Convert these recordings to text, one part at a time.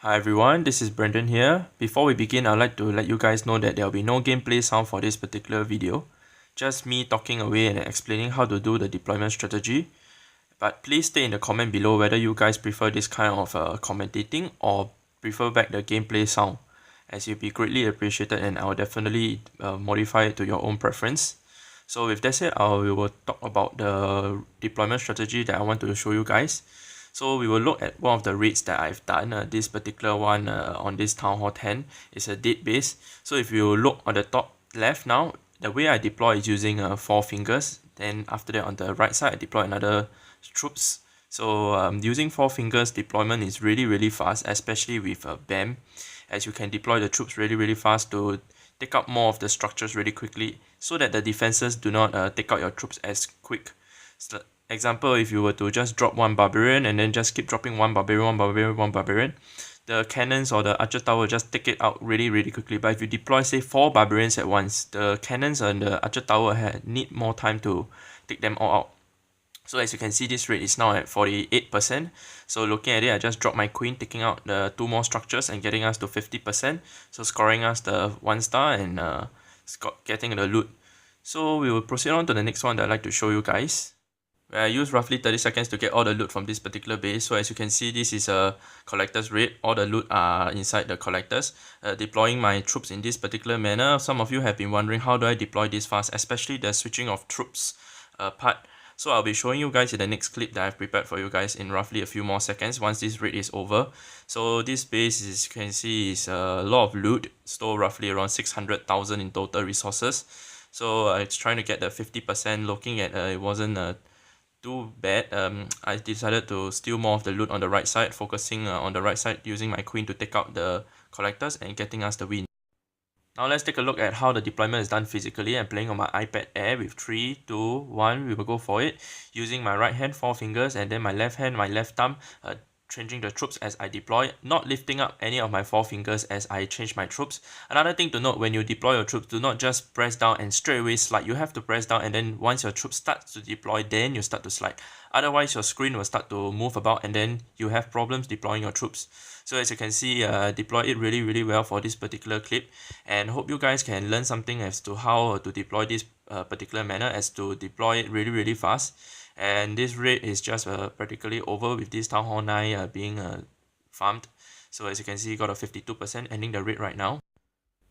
Hi everyone, this is Brendan here. Before we begin, I'd like to let you guys know that there will be no gameplay sound for this particular video. Just me talking away and explaining how to do the deployment strategy. But please stay in the comment below whether you guys prefer this kind of commentating or prefer back the gameplay sound, as you'll be greatly appreciated and I'll definitely modify it to your own preference. So with that said, we will talk about the deployment strategy that I want to show you guys. So we will look at one of the raids that I've done. This particular one on this Town Hall 10 is a date base. So if you look on the top left now, the way I deploy is using 4 fingers. Then after that on the right side, I deploy another troops. So using 4 fingers deployment is really fast, especially with BAM, as you can deploy the troops really fast to take out more of the structures really quickly so that the defenses do not take out your troops as quick. So, example, if you were to just drop one barbarian and then just keep dropping one barbarian, the cannons or the archer tower just take it out really quickly. But if you deploy say 4 barbarians at once, the cannons and the archer tower need more time to take them all out. So as you can see, this rate is now at 48%. So looking at it, I just dropped my queen, taking out the 2 more structures and getting us to 50%. So scoring us the 1 star and getting the loot. So we will proceed on to the next one that I'd like to show you guys, where I use roughly 30 seconds to get all the loot from this particular base. So as you can see, this is a collector's raid. All the loot are inside the collectors. Deploying my troops in this particular manner. Some of you have been wondering how do I deploy this fast, especially the switching of troops part. So I'll be showing you guys in the next clip that I've prepared for you guys in roughly a few more seconds once this raid is over. So this base, as you can see, is a lot of loot, store roughly around 600,000 in total resources. So it's trying to get the 50%. Looking at it wasn't too bad. I decided to steal more of the loot on the right side, focusing on the right side, using my queen to take out the collectors and getting us the win. Now let's take a look at how the deployment is done physically. I'm playing on my iPad Air with 3, 2, 1. We will go for it. Using my right hand 4 fingers and then my left hand, my left thumb, changing the troops as I deploy, not lifting up any of my 4 fingers as I change my troops. Another thing to note, when you deploy your troops, do not just press down and straight away slide. You have to press down and then once your troops start to deploy, then you start to slide. Otherwise your screen will start to move about and then you have problems deploying your troops. So as you can see, deploy it really well for this particular clip, and hope you guys can learn something as to how to deploy this particular manner, as to deploy it really fast. And this raid is just practically over with this Town Hall 9 being farmed. So as you can see, got a 52% ending the raid right now.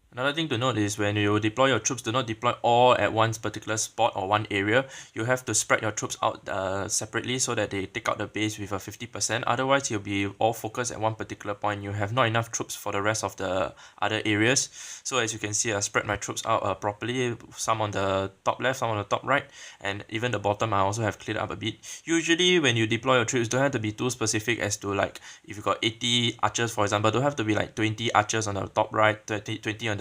Another thing to note is when you deploy your troops, do not deploy all at one particular spot or one area. You have to spread your troops out separately so that they take out the base with a 50%. Otherwise, you'll be all focused at one particular point. You have not enough troops for the rest of the other areas. So as you can see, I spread my troops out properly. Some on the top left, some on the top right, and even the bottom I also have cleared up a bit. Usually when you deploy your troops, don't have to be too specific as to, like, if you got 80 archers for example, don't have to be like 20 archers on the top right, 20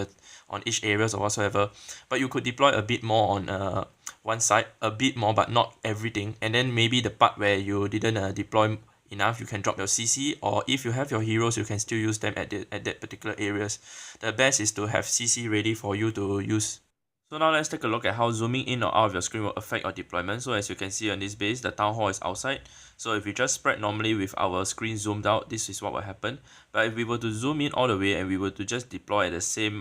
on each areas or whatsoever, but you could deploy a bit more on one side, a bit more but not everything, and then maybe the part where you didn't deploy enough, you can drop your CC, or if you have your heroes, you can still use them at that particular areas. The best is to have CC ready for you to use. So now let's take a look at how zooming in or out of your screen will affect your deployment. So as you can see on this base, the town hall is outside. So if we just spread normally with our screen zoomed out, this is what will happen. But if we were to zoom in all the way and we were to just deploy at the same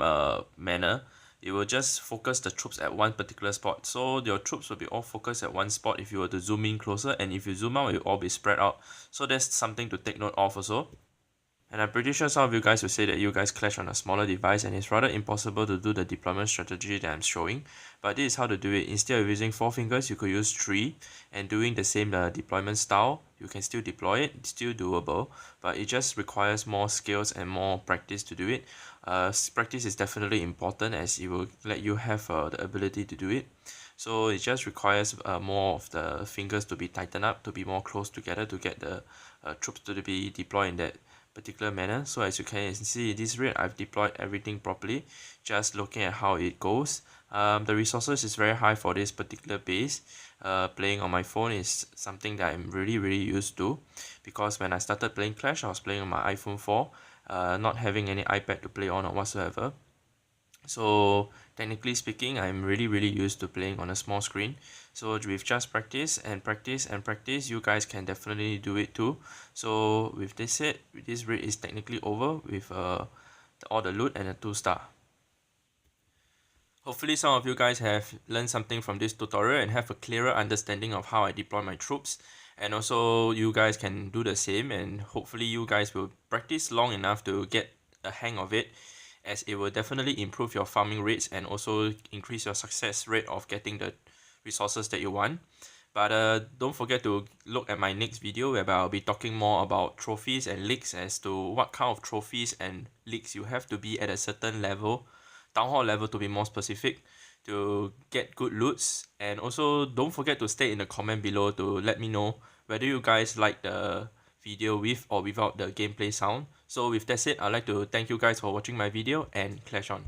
manner, it will just focus the troops at one particular spot. So your troops will be all focused at one spot if you were to zoom in closer, and if you zoom out, it will all be spread out. So that's something to take note of also. And I'm pretty sure some of you guys will say that you guys clash on a smaller device and it's rather impossible to do the deployment strategy that I'm showing. But this is how to do it. Instead of using 4 fingers, you could use 3, and doing the same deployment style, you can still deploy it. It's still doable, but it just requires more skills and more practice to do it. Practice is definitely important, as it will let you have the ability to do it. So it just requires more of the fingers to be tightened up, to be more close together, to get the troops to be deployed in that particular manner. So as you can see in this raid, I've deployed everything properly, just looking at how it goes. The resources is very high for this particular base. Playing on my phone is something that I'm really used to, because when I started playing Clash, I was playing on my iPhone 4, not having any iPad to play on or whatsoever. So technically speaking, I'm really used to playing on a small screen. So with just practice and practice and practice, you guys can definitely do it too. So with this said, this raid is technically over with all the loot and a 2-star. Hopefully some of you guys have learned something from this tutorial and have a clearer understanding of how I deploy my troops. And also you guys can do the same, and hopefully you guys will practice long enough to get a hang of it, as it will definitely improve your farming rates and also increase your success rate of getting the resources that you want. But don't forget to look at my next video, whereby I'll be talking more about trophies and leagues, as to what kind of trophies and leagues you have to be at a certain level, town hall level to be more specific, to get good loots. And also don't forget to stay in the comment below to let me know whether you guys like the video with or without the gameplay sound. So with that said, I'd like to thank you guys for watching my video, and clash on.